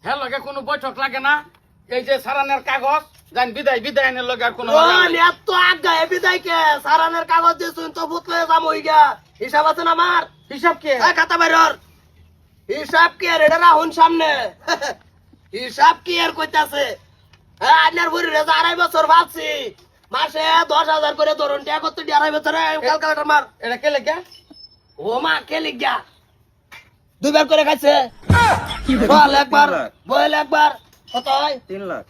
হ্যাঁ লগে কোনো বৈঠক লাগে না এই যে সারানের কাগজ জান বিদায় বিদায়নের লগে আর কোনো এত আজ্ঞা বিদায় কে সারানের কাগজ দিছুন তো বুতলে যাম হই গা হিসাব আছে না আমার হিসাব কে খাতা বাইরর হিসাব কি আর এটা রাহুন সামনে হিসাব কি আর কইতাছে হ্যাঁ আপনার বুড়ি রেজা 2.5 বছর ভাবছি মাসে 10,000 করে ধরুন টাকা কত 2.5 বছরে ক্যালকুলেটর মার এটা কে লেগে ও মা কে লিখা দুইবার করে খাইছে বল একবার বল একবার কত হয় 3 লাখ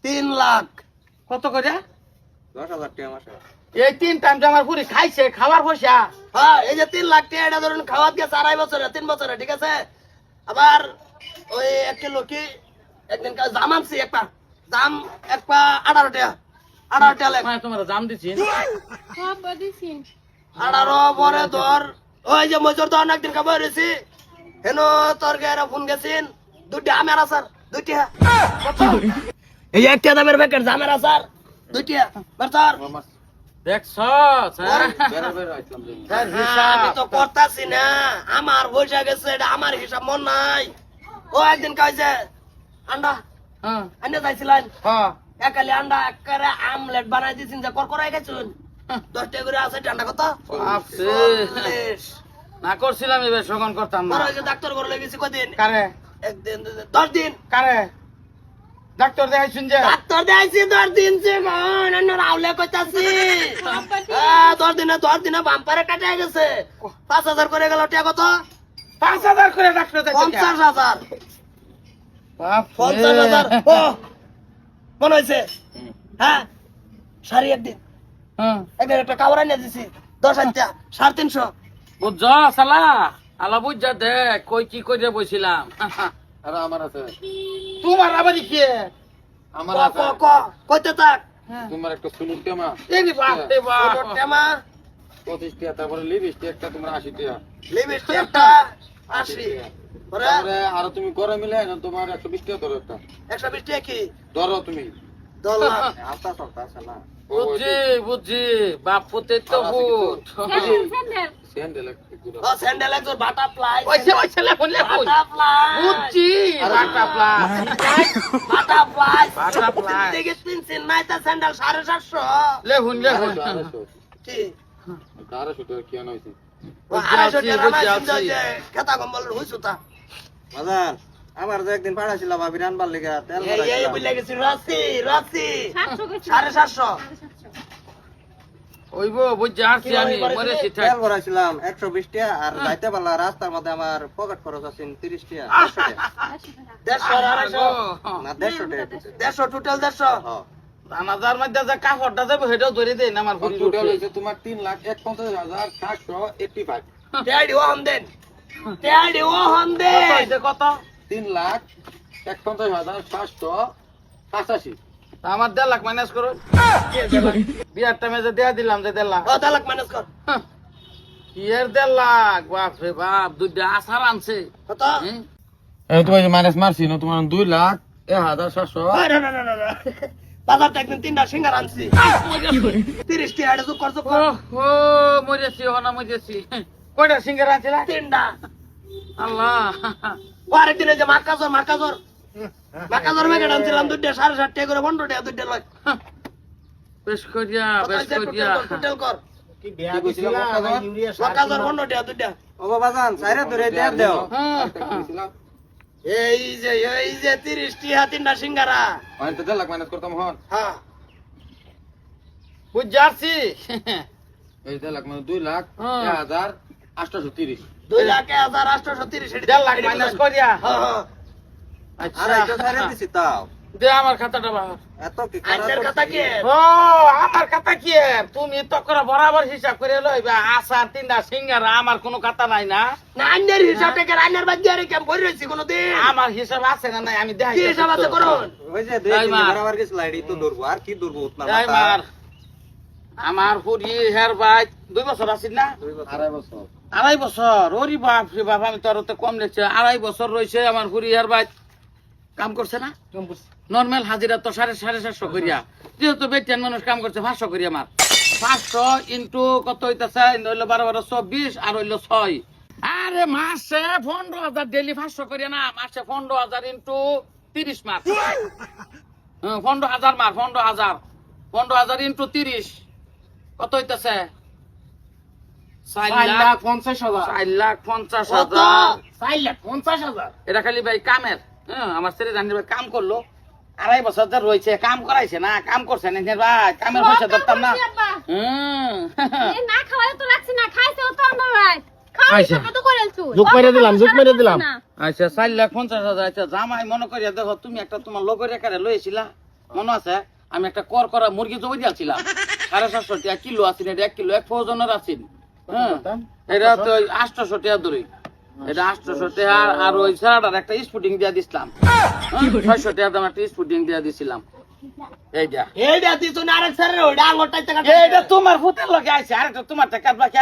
3 লাখ কত করে 10,000 টাকা মাসে এই 3 টাইম আমার পুরি খাইছে খাবার পয়সা হ্যাঁ এই যে 3 লাখ টাকা এটা ধরুন খাওয়াত গেছে 2.5 বছরে 3 বছরে ঠিক আছে আবার ওই 1 কিলো কি একদিন জাম আনছি একটা জাম একটা 18 টাকা 18 টাকা মানে তোমার জাম দিছি বাবা দিছিন 18 পরে ধর ওই যে মজুর তো অনেকদিন খাবার হয়েছি হেন তোর গায়ে ফোন গেছিন 2টা আমের আচার 2টা এই যে একটা দামের প্যাকেট জামের আচার 2টা বারতার দেখছ বের বের আইতাম যে আমি তো করতাছি না আমার পয়সা গেছে এটা আমার হিসাব মন নাই ও একদিন কইছে আন্ডা হ্যাঁ আন্ডা যাইছিলেন হ্যাঁ একালি আন্ডা একবারে আমলেট বানাই দিছেন যে করকরাই খাইছুন 10 টাকা করে আছে ঠান্ডা কত বাপরে 40 না করছিলাম এবার শোকন করতাম না বড় ওই যে ডাক্তার ঘরে লেগেছি কদিন কারে একদিন 10 দিন কারে ডাক্তার দেখাইছুন যে ডাক্তার দেখাইছি 10 দিন সে মন অন্য রাউলে কইতাছি 10 দিনে বাম্পারে কাটা গেছে 5,000 করে গেল টাকা কত 5,000 করে ডাক্তার দেখাইছে 50,000 50,000 ও মনে হয়েছে হ্যাঁ সারি একদিন হ্যাঁ একদিন একটা কাপড় এনে দিছি 10 আনটা 350 বুঝছ শালা আলা বুঝা দেখ কই কি করে বইছিলাম আর আমার আছে তোমার আবারই কি আমার ক আছে ক কইতে থাক তোমার একটা সুলুর টেমা এই বাপ রে বাপ ওটা টেমা 25 টাকা তারপরে লিপস্টিক একটা তোমার 80 টাকা লিপস্টিক একটা 80 পরে তারপরে আর তুমি করে মিলে না তোমার 120 টাকা ধরো একটা 120 টাকা কি ধরো তুমি $10 আস্তা সস্তা আছে না বুঝছি বুঝছি বাপ পুতে তো ভূত স্যান্ডেল স্যান্ডেল একটা গুলো ও স্যান্ডেল একজন বাটাফ্লাই ওইসে ওইসে লেখুন লেখুন বাটাফ্লাই বুঝছি বাটাফ্লাই বাটাফ্লাই Butterfly. দেখে 3 নাই তা স্যান্ডেল 750 লেখুন লেখুন কি 1200 টাকা কি হইছে ও 250 টাকা বুঝছি, না বুঝছি। যে খেতা কম্বল হইছো তা বাজান আমার যে একদিন পাঠাছিল ভাবি রানবার লেগে তেল এই এই বুঝলে গেছি রাসি 700 কইছি 750 ওইবো বুঝছি আসছি আমি মরেছি থাক তেল ভরাইছিলাম 120 টাকা আর যাইতে পারলা রাস্তার মধ্যে আমার পকেট খরচ আছে 30 টাকা 150 না 150 টাকা 150 টোটাল 150 হ্যাঁ দানাদার মধ্যে যে কাপড়টা যাবে সেটাও ধরে দেন আমার ঘুরি টোটাল হইছে তোমার 3,51,785 টেডি ও হম দেন টেডি ও হম দেন কত 3,61,785 আমার 1.5 লাখ মাইনাস করো বিয়ার টাইমে যে দেয়া দিলাম যে 1.5 লাখ ও তালাক মাইনাস কর কি এর 1.5 লাখ বাপ রে বাপ দুইটা আসার আনছে কত এই তো মাইনাস মারছি না তোমার 2,01,700 না বাজার থেকে 3টা সিঙ্গার আনছি 30 টাকা এটা যোগ করছো ও মরেছি হনা মরেছি কয়টা সিঙ্গার আনছিলা 3টা আল্লাহ পরের দিনে যে মাকাজর মেঘে আনছিলাম 2টা 7.5 টাকা করে 15 টাকা 2টা লয় বেশ করিয়া বেশ করিয়া টোটাল কর কি কইছিলাম মাকাজর 15 টাকা 2টা ও বাবাজান সাইরে ধরে দেয়া দাও হ্যাঁ এই যে 30 টাকা 3টা সিঙ্গারা আমি তো 1.5 লাখ মাইনাস করতাম হন হ্যাঁ বুঝাছি এই 1.5 লাখ মানে 2,01,830 2,01,830 1.5 লাখ মাইনাস করিয়া হ্যাঁ আর আচ্ছা এটা সাইরে দিছি তাও দে আমার খাতাটা বাবা এত কি আইনের কথা কি ও আমার খাতা কি তুমি তো করে বরাবর হিসাব করে লইবা আসার 3টা সিঙ্গারা আমার কোনো খাতা নাই না না আইনের হিসাব থেকে আইনের বাদ দিয়ে কেম করে রইছি কোনদিন আমার হিসাব আছে না নাই আমি দেখাই কি হিসাব আছে করুন ওই যে এই দুই মার। বরাবর গেছিল আইডি তো ধরবো আর কি ধরবো উতনা এই মার আমার হুরি হের ভাই 2 বছর আছিস না 2.5 বছর 2.5 বছর ওরি বাপ রে বাপ আমি তোর তো কম লেগছে 2.5 বছর রয়েছে আমার হুরি হের ভাই কাম করছে না নরমাল হাজিরা তো 750 করিয়া যেহেতু বেটিয়ান মানুষ কাম করছে 500 করিয়া আমার 500 ইন্টু কত হইতাছে হইলো 12 আর হইলো 6 আরে মাসে 15,000 ডেলি 500 করিয়া না মাসে 15,000 ইন্টু 30 মার 15,000 মার 15,000 ইন্টু 30 কত হইতাছে 4,50,000 এটা খালি ভাই কামের আমার ছেলে জানি ভাই কাম করলো 2.5 বছর ধরে রয়েছে কাম করাইছে না কাম করছে না ভাই কামের পয়সা ধরতাম না এ না খাওয়ালে তো রাখছি না, খাইছে তো আমরা রাত। খাওয়াইছে আচ্ছা। কত করেলছু? যোগ মেরে দিলাম। আচ্ছা 4,50,000 আচ্ছা জামাই মনে করিয়া দেখো তুমি একটা তোমার লোকের একারে লইছিলা মনে আছে আমি একটা কর করা মুরগি জবাই দিয়েছিলাম 750 টাকা কিলো আছেন এটা 1 কিলো 1 ফৌজনের আছেন হ্যাঁ এটা তো 800 টাকা ধরে এটা 800 টাকা আর ওই সারাটার একটা স্পুটিং দিয়া দিছিলাম 600 টাকা দাম একটা স্পুটিং দিয়া দিছিলাম এইটা এইটা দিছো না আরেক স্যারের ওইটা আঙুরটাই টাকা এইটা তোমার ফুটের লগে আইছে আরেকটা তোমার টাকা বাকি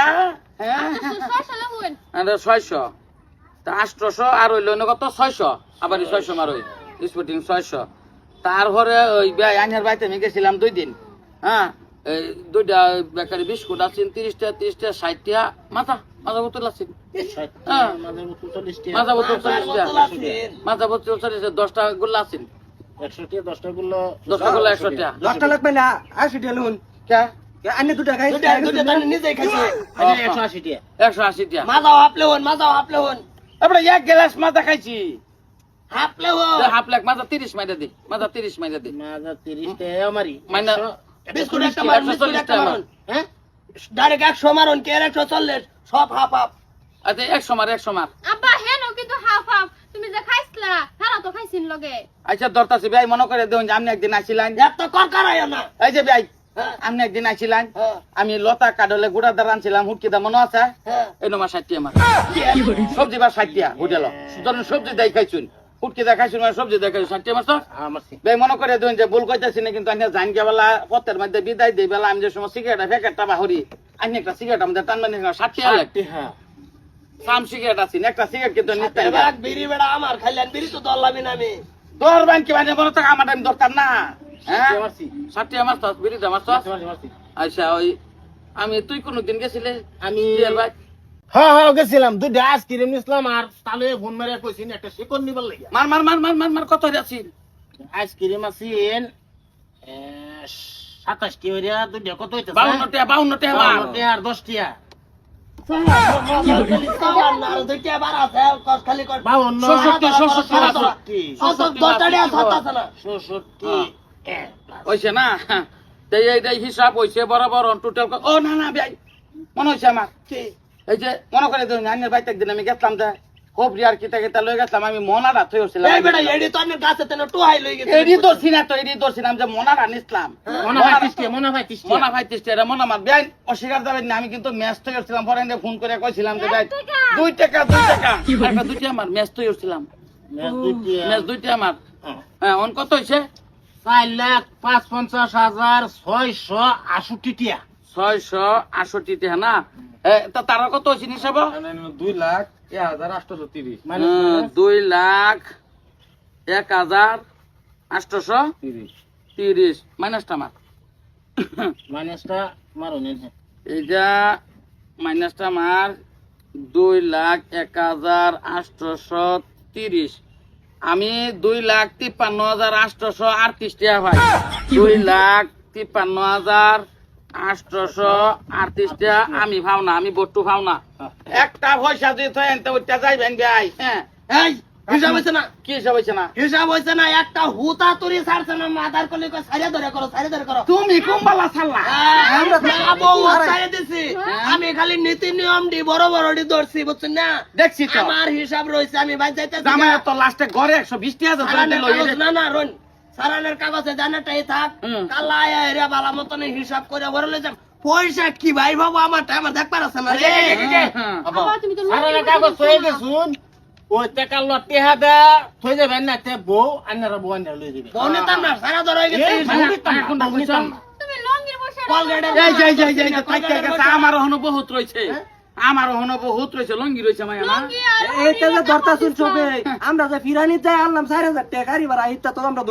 হ্যাঁ সসালা হইন। এটা 600 তা 800 আর হইল না কত 600 আবার 600 মার ওই স্পুটিং 600 তারপরে ওই আইনের বাড়িতে আমি গেছিলাম 2 দিন হ্যাঁ এই দুইটা বেকারি বিস্কুট আছেন 30 টাকা 60 টাকা মাথা বোতল আছেন হ্যাঁ মাথা বোতল 40 টাকা মাথা বোতল 40 টাকা 10 টাকা গুলা আছেন 100 টাকা 10 টা গুলো 10 টাকা গুলা 100 টাকা 10 টা লাগবে না 80 টাকা লুন কে আন্য দুটা খাই দুইটা তাহলে নিজেই খাইছে 180 টাকা 180 টাকা মাজাও হাপলে হন আমরা এক গ্লাস মাথা খাইছি হাপলে হন হাফ লাখ মাথা 30 মাইরা দে মাথা 30 মাইরা দে মাজা 30 টাকা আমারই মাইনা বিস্কুট একটা মারুন, বিস্কুট একটা মারুন। হ্যাঁ ডাইরেক্ট 100 মারুন কে 140 সব হাফ হাফ আচ্ছা 100 মার আব্বা হেন কিন্তু হাফ হাফ তুমি যে খাইছলা তারা তো খাইছিন লগে। আচ্ছা দরতাছি ভাই মনে করে দেন যে আপনি একদিন আসিলেন এত কর করায় না এই যে ভাই হ্যাঁ আপনি একদিন আসিলেন হ্যাঁ আমি লতা কাডলে গুড়া দাঁড় আনছিলাম হুটকি দা মনে আছে হ্যাঁ এই নমা 60 টাকা মার সবজি বা 60 টাকা হোটেল ধরুন সবজি দেই খাইছুন হুটকি দা খাইছুন মানে সবজি দেই খাইছুন 60 টাকা মারছ আমারছি ভাই মনে করে দেন যে ভুল কইতাছি না কিন্তু আমি জান গেবেলা পথের মধ্যে বিদায় দেই বেলা আমি যে সময় সিগারেট প্যাকেটটা বাহরি আমি একটা সিগারেট আমাদের টান মানে 60 টাকা লাগে হ্যাঁ সাম সিগারেট আছে একটা সিগারেট কিন্তু নিতে এবার বিড়ি বেড়া আমার খাইলেন বিড়ি তো দল্লাবি না আমি তোর ব্যাংক কি মানে মনে থাকা আমার টাইম দরকার না হ্যাঁ আমারছি 60 টাকা মারছ বিড়িটা মারছ আমারছি আচ্ছা ওই আমি তুই কোনদিন গেছিলে আমি বিয়ের ভাই হ্যাঁ গেছিলাম দুইটা আইসক্রিম নিছিলাম আর তালে ফোন মারিয়া কইছিন একটা শিকড় নিবার লাগি মার মার মার মার মার মার কত আছিস আইসক্রিম আছেন 27 টি হইরা দুইটা কত হইতাছে 52 টাকা মার 52 টাকা আর 10 টাকা হইছে না এইটাই হিসাব হইছে বরাবর টোটাল ও না না ভাই মনে হইছে আমার এই যে মনে করে দিন আইনের বাইতে একদিন আমি গেছিলাম যে কবরি আর কিতা কিতা লই গেছিলাম আমি মনারা থই হইছিলাম এডি দর্শি না তো এডি দর্শিলাম যে মনারা নিছিলাম মনা ভাই তিস্টিয়া মনা মার ভাই অস্বীকার যাবেন না আমি কিন্তু ম্যাচ তো করছিলাম পরে ফোন করে কইছিলাম যে ভাই 2 টাকা একটা 2 টাকা আমার ম্যাচ তো করছিলাম ম্যাচ 2 টাকা আমার হ্যাঁ অন কত হইছে 4,55,668 টাকা 668 টাকা না তা তারা কত হইছে হিসাব 2,01,830 2,01,830 মাইনাসটা মার মাইনাসটা মারুন এইটা মাইনাসটা মার 2,01,830 আমি 2,53,838 টাকা ভাই 2,53,838 টাকা আমি ভাও না আমি বট্টু ভাও না একটা পয়সা দিয়ে তো এনতে উঠতে যাইবেন ভাই হ্যাঁ এই হিসাব হইছে না কি হিসাব হইছে না হিসাব হইছে না একটা হুতা তুরি ছাড়ছে না মাদার কলি কই সারিয়া ধরে করো তুমি কুম্বালা ছাড়লা আমি খালি নীতি নিয়ম দি বড় বড় দি ধরছি বুঝছেন না দেখছি তো আমার হিসাব রয়েছে আমি ভাই যাইতেছি জামাই তো লাস্টে ঘরে 120 টাকা সারানের লই কাগজ না না রন সারানের কাগজে জানাটাই থাক কালা আয়া এরিয়া বালা মতন হিসাব করে বড় লই যাম পয়সা কি ভাই বাবু আমার দেখবার আছে না রে আব্বা তুমি তো সারানের কাগজ হয়ে গেছুন ওই টাকা লটে হাদা থই যাবেন না তে বউ আনারা বউ আনারা লই যাবে বউ নিতাম না সারা ধরে গেছে তুমি লঙ্গির বসে আমার হনো বহুত রয়েছে লঙ্গি রয়েছে মায়া না এইটা যে দরতা শুনছো আমরা যে ফিরানি যাই আনলাম 4,000 টাকা গাড়ি ভাড়া এইটা তো আমরা